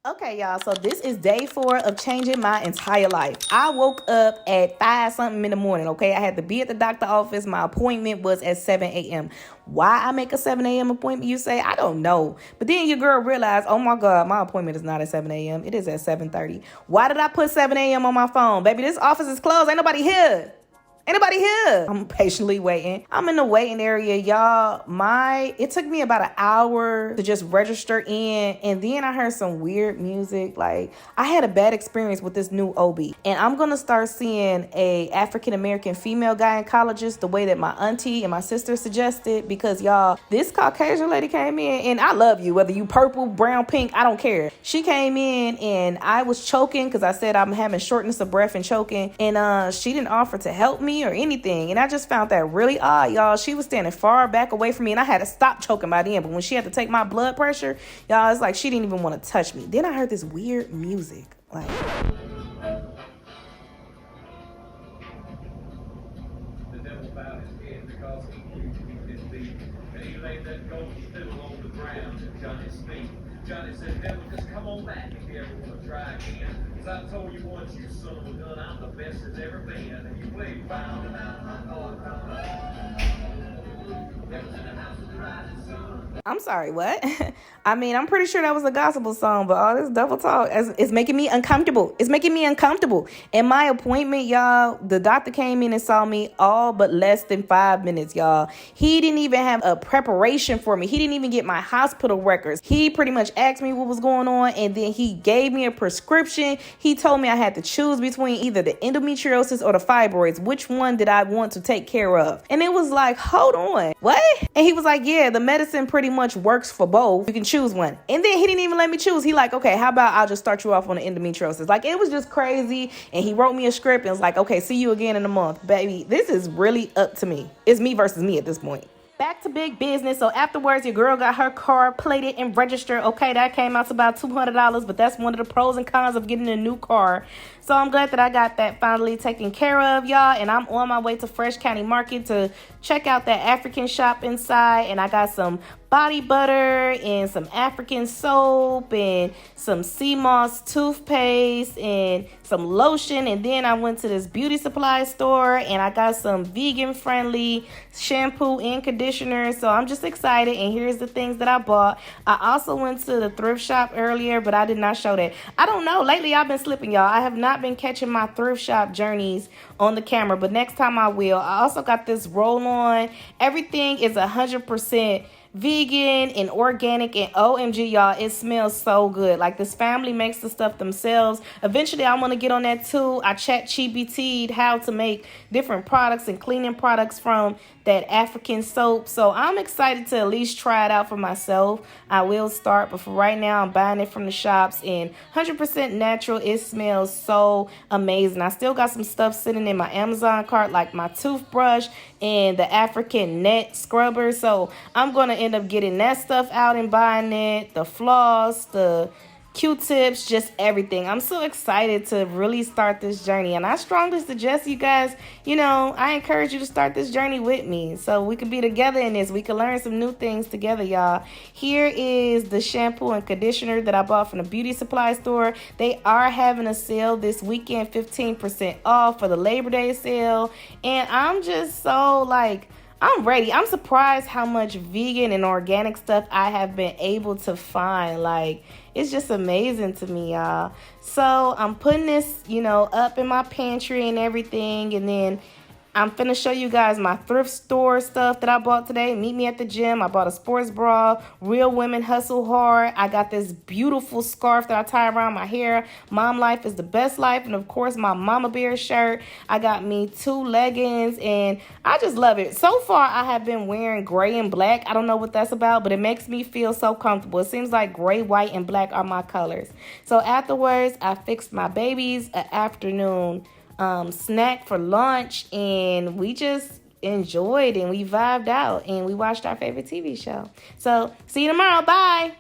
Okay, y'all. So this is day 4 of changing my entire life. I woke up at 5 something in the morning. Okay, I had to be at the doctor office. My appointment was at 7 a.m. Why I make a 7 a.m. appointment, you say? I don't know. But then your girl realized, oh my God, my appointment is not at 7 a.m. It is at 7:30. Why did I put 7 a.m. on my phone? Baby, this office is closed. Ain't nobody here. Anybody here? I'm patiently waiting. I'm in the waiting area, y'all. It took me about an hour to just register in, and then I heard some weird music. Like, I had a bad experience with this new OB, and I'm gonna start seeing a African American female gynecologist the way that my auntie and my sister suggested, because y'all, this Caucasian lady came in, and I love you, whether you purple, brown, pink, I don't care. She came in and I was choking because I said I'm having shortness of breath and choking, and she didn't offer to help me or anything, and I just found that really odd, y'all. She was standing far back away from me, and I had to stop choking by then. But when she had to take my blood pressure, y'all, it's like she didn't even want to touch me. Then I heard this weird music, like. The devil bowed his head because he knew his beat, and he laid that gold fiddle on the ground at Johnny's feet. Johnny said, devil, just come on back if you ever want to try again. Cause I told you once, you son of a gun, I'm the best there's ever been. And you played bound and out, devil's in the house with the rising sun. I'm sorry, what? I mean, I'm pretty sure that was a gospel song, but all this double talk is making me uncomfortable. It's making me uncomfortable. In my appointment, y'all, the doctor came in and saw me all but less than 5 minutes, y'all. He didn't even have a preparation for me. He didn't even get my hospital records. He pretty much asked me what was going on, and then he gave me a prescription. He told me I had to choose between either the endometriosis or the fibroids. Which one did I want to take care of? And it was like, hold on, what? And he was like, yeah, the medicine pretty much works for both. You can choose one. And then he didn't even let me choose. He like, okay, how about I'll just start you off on the endometriosis? Like, it was just crazy. And he wrote me a script and was like, okay, see you again in a month. Baby, this is really up to me. It's me versus me at this point. Back to big business. So afterwards, your girl got her car plated and registered. Okay, that came out to about $200, but that's one of the pros and cons of getting a new car. So I'm glad that I got that finally taken care of, y'all. And I'm on my way to Fresh County Market to check out that African shop inside. And I got some body butter and some African soap and some sea moss toothpaste and some lotion. And then I went to this beauty supply store and I got some vegan friendly shampoo and conditioner. So I'm just excited. And here's the things that I bought. I also went to the thrift shop earlier, but I did not show that. I don't know. Lately I've been slipping, y'all. I have not been catching my thrift shop journeys on the camera, but next time I will. I also got this roll on. Everything is 100% vegan and organic, and OMG, y'all, it smells so good. Like, this family makes the stuff themselves. Eventually I want to get on that too. I ChatGPT'd how to make different products and cleaning products from that African soap, so I'm excited to at least try it out for myself. I will start, but for right now I'm buying it from the shops, and 100% natural. It smells so amazing. I still got some stuff sitting in my Amazon cart, like my toothbrush and the African net scrubber, so I'm gonna end up getting that stuff out and buying it, the floss, the Q-tips, just everything. I'm so excited to really start this journey, and I strongly suggest you guys, I encourage you to start this journey with me so we can be together in this. We can learn some new things together, y'all. Here is the shampoo and conditioner that I bought from the beauty supply store. They are having a sale this weekend, 15% off for the Labor Day sale, and I'm just so I'm ready. I'm surprised how much vegan and organic stuff I have been able to find. Like, it's just amazing to me, y'all. So I'm putting this, up in my pantry and everything. And then I'm finna show you guys my thrift store stuff that I bought today. Meet me at the gym. I bought a sports bra. Real women hustle hard. I got this beautiful scarf that I tie around my hair. Mom life is the best life. And of course, my Mama Bear shirt. I got me 2 leggings and I just love it. So far, I have been wearing gray and black. I don't know what that's about, but it makes me feel so comfortable. It seems like gray, white, and black are my colors. So afterwards, I fixed my babies an afternoon snack for lunch, and we just enjoyed and we vibed out and we watched our favorite TV show. So see you tomorrow. Bye.